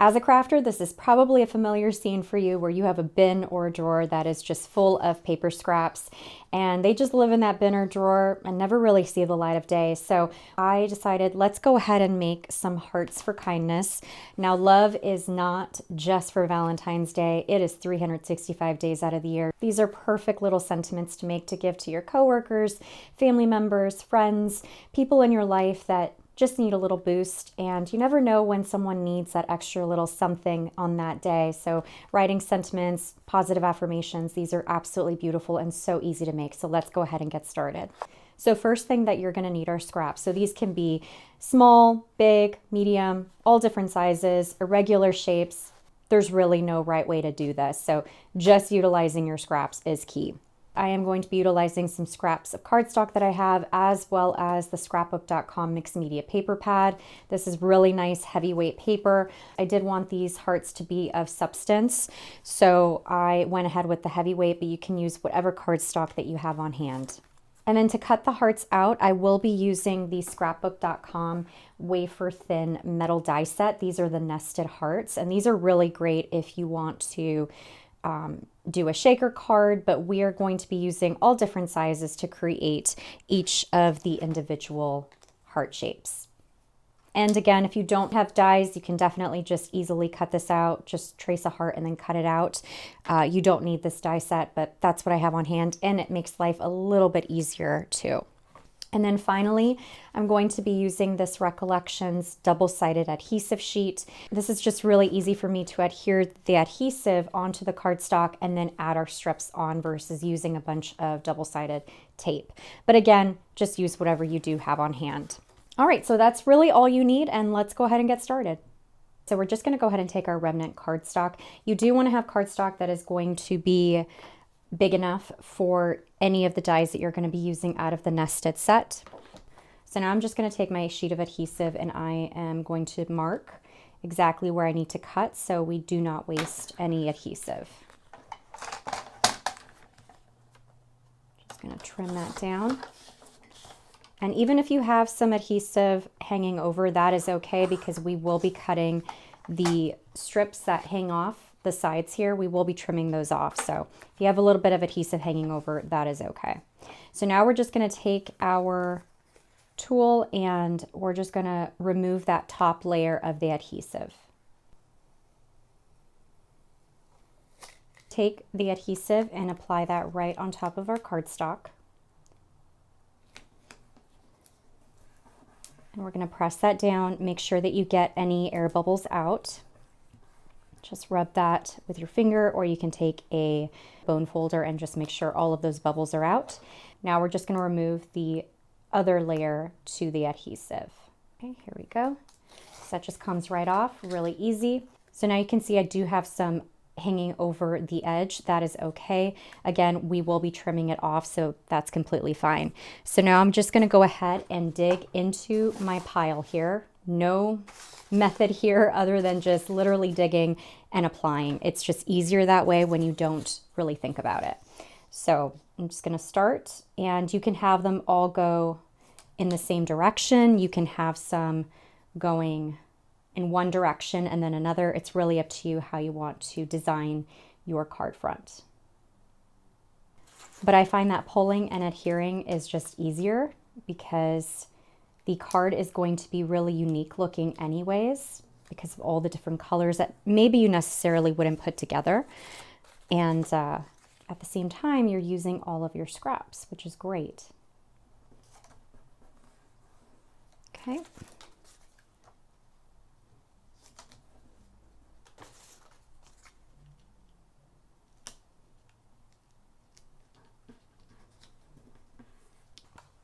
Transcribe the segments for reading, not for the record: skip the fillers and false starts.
As a crafter, this is probably a familiar scene for you where you have a bin or a drawer that is just full of paper scraps and they just live in that bin or drawer and never really see the light of day. So I decided, let's go ahead and make some hearts for kindness. Now, love is not just for Valentine's Day. It is 365 days out of the year. These are perfect little sentiments to make to give to your coworkers, family members, friends, people in your life that just need a little boost, and you never know when someone needs that extra little something on that day. So writing sentiments, positive affirmations, these are absolutely beautiful and so easy to make. So let's go ahead and get started. So first thing that you're gonna need are scraps. So these can be small, big, medium, all different sizes, irregular shapes. There's really no right way to do this. So just utilizing your scraps is key. I am going to be utilizing some scraps of cardstock that I have, as well as the scrapbook.com mixed media paper pad. This is really nice heavyweight paper. I did want these hearts to be of substance, so I went ahead with the heavyweight, but you can use whatever cardstock that you have on hand. And then to cut the hearts out, I will be using the scrapbook.com wafer thin metal die set. These are the nested hearts, and these are really great if you want to do a shaker card, but we are going to be using all different sizes to create each of the individual heart shapes. And again, if you don't have dies, you can definitely just easily cut this out. Just trace a heart and then cut it out. You don't need this die set, but that's what I have on hand, and it makes life a little bit easier too. And then finally, I'm going to be using this Recollections double-sided adhesive sheet. This is just really easy for me to adhere the adhesive onto the cardstock and then add our strips on versus using a bunch of double-sided tape. But again, just use whatever you do have on hand. All right, so that's really all you need, and let's go ahead and get started. So we're just gonna go ahead and take our remnant cardstock. You do wanna have cardstock that is going to be big enough for any of the dies that you're going to be using out of the nested set. So now I'm just going to take my sheet of adhesive and I am going to mark exactly where I need to cut so we do not waste any adhesive. Just going to trim that down. And even if you have some adhesive hanging over, that is okay, because we will be cutting the strips that hang off the sides here. We will be trimming those off. So if you have a little bit of adhesive hanging over, that is okay. So now we're just going to take our tool and we're just going to remove that top layer of the adhesive. Take the adhesive and apply that right on top of our cardstock. And we're going to press that down. Make sure that you get any air bubbles out. Just rub that with your finger, or you can take a bone folder and just make sure all of those bubbles are out. Now we're just going to remove the other layer to the adhesive. Okay, here we go. So that just comes right off, really easy. So now you can see I do have some hanging over the edge. That is okay. Again, we will be trimming it off, so that's completely fine. So now I'm just going to go ahead and dig into my pile here. No method here other than just literally digging and applying. It's just easier that way when you don't really think about it. So I'm just going to start, and you can have them all go in the same direction. You can have some going in one direction and then another. It's really up to you how you want to design your card front. But I find that pulling and adhering is just easier because the card is going to be really unique looking anyways, because of all the different colors that maybe you necessarily wouldn't put together. And at the same time, you're using all of your scraps, which is great. Okay.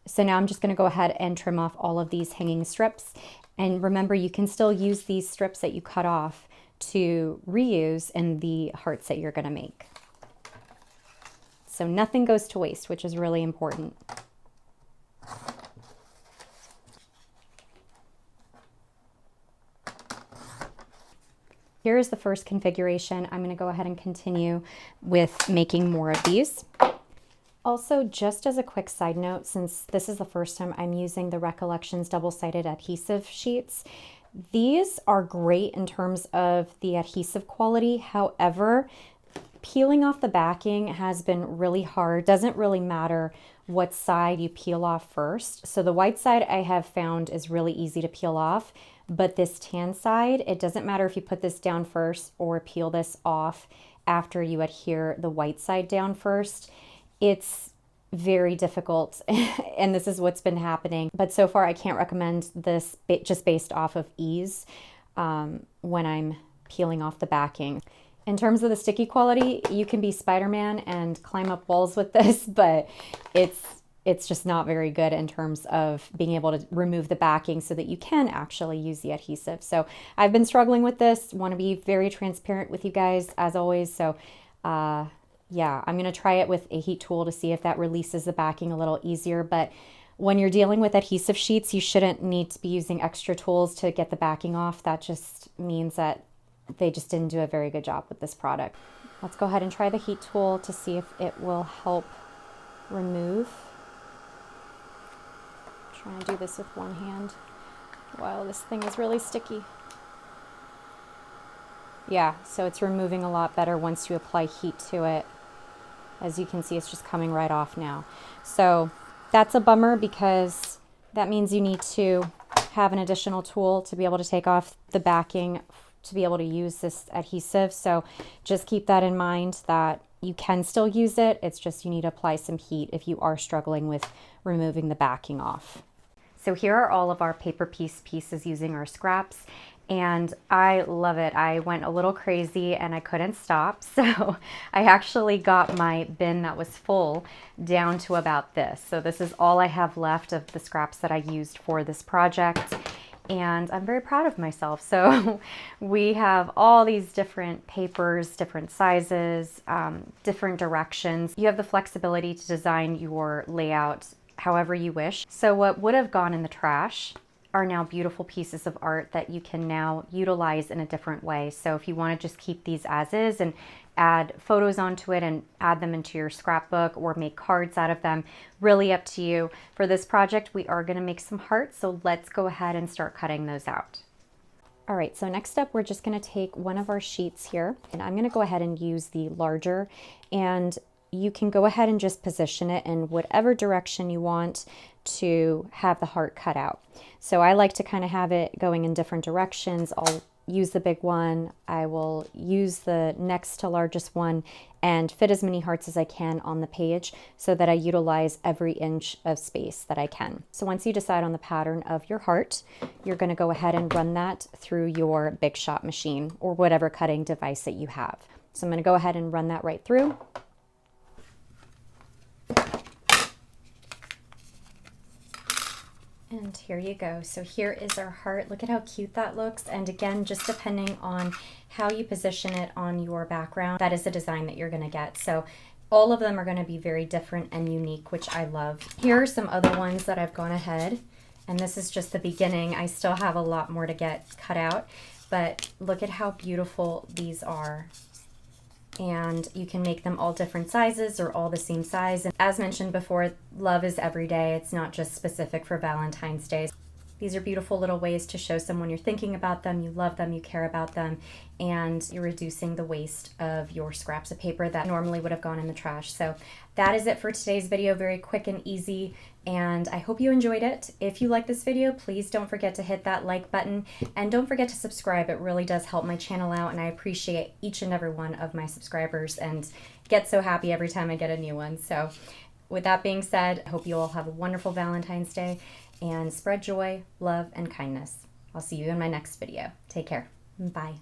So now I'm just going to go ahead and trim off all of these hanging strips. And remember, you can still use these strips that you cut off to reuse in the hearts that you're going to make. So nothing goes to waste, which is really important. Here's the first configuration. I'm going to go ahead and continue with making more of these. Also, just as a quick side note, since this is the first time I'm using the Recollections double-sided adhesive sheets, These are great in terms of the adhesive quality. However, peeling off the backing has been really hard. Doesn't really matter what side you peel off first. So the white side I have found is really easy to peel off, but this tan side, it doesn't matter if you put this down first or peel this off after you adhere the white side down first. It's very difficult and this is what's been happening. But so far I can't recommend this just based off of ease when I'm peeling off the backing. In terms of the sticky quality, you can be Spider-Man and climb up walls with this, but it's just not very good in terms of being able to remove the backing so that you can actually use the adhesive. So I've been struggling with this, want to be very transparent with you guys as always. So yeah, I'm going to try it with a heat tool to see if that releases the backing a little easier. But when you're dealing with adhesive sheets, you shouldn't need to be using extra tools to get the backing off. That just means that they just didn't do a very good job with this product. Let's go ahead and try the heat tool to see if it will help remove. I'm trying to do this with one hand. Wow, this thing is really sticky. Yeah, so it's removing a lot better once you apply heat to it. As you can see, it's just coming right off now. So that's a bummer because that means you need to have an additional tool to be able to take off the backing to be able to use this adhesive. So just keep that in mind that you can still use it. It's just you need to apply some heat if you are struggling with removing the backing off. So here are all of our paper pieces using our scraps. And I love it. I went a little crazy and I couldn't stop. So I actually got my bin that was full down to about this. So this is all I have left of the scraps that I used for this project. And I'm very proud of myself. So we have all these different papers, different sizes, different directions. You have the flexibility to design your layout however you wish. So what would have gone in the trash are now beautiful pieces of art that you can now utilize in a different way. So if you want to just keep these as is and add photos onto it and add them into your scrapbook or make cards out of them, really up to you. For this project, we are going to make some hearts, so let's go ahead and start cutting those out. All right, so next up, we're just going to take one of our sheets here, and I'm going to go ahead and use the larger, and you can go ahead and just position it in whatever direction you want to have the heart cut out. So I like to kind of have it going in different directions. I'll use the big one, I will use the next to largest one and fit as many hearts as I can on the page so that I utilize every inch of space that I can. So once you decide on the pattern of your heart, you're going to go ahead and run that through your Big Shot machine or whatever cutting device that you have. So I'm going to go ahead and run that right through. And here you go. So here is our heart. Look at how cute that looks. And again, just depending on how you position it on your background, that is the design that you're going to get. So all of them are going to be very different and unique, which I love. Here are some other ones that I've gone ahead, and this is just the beginning. I still have a lot more to get cut out, but look at how beautiful these are. And you can make them all different sizes or all the same size. And as mentioned before, love is every day. It's not just specific for Valentine's Day. These are beautiful little ways to show someone you're thinking about them, you love them, you care about them, and you're reducing the waste of your scraps of paper that normally would have gone in the trash. So that is it for today's video. Very quick and easy, and I hope you enjoyed it. If you like this video, please don't forget to hit that like button, and don't forget to subscribe. It really does help my channel out, and I appreciate each and every one of my subscribers and get so happy every time I get a new one. So with that being said, I hope you all have a wonderful Valentine's Day and spread joy, love, and kindness. I'll see you in my next video. Take care. Bye.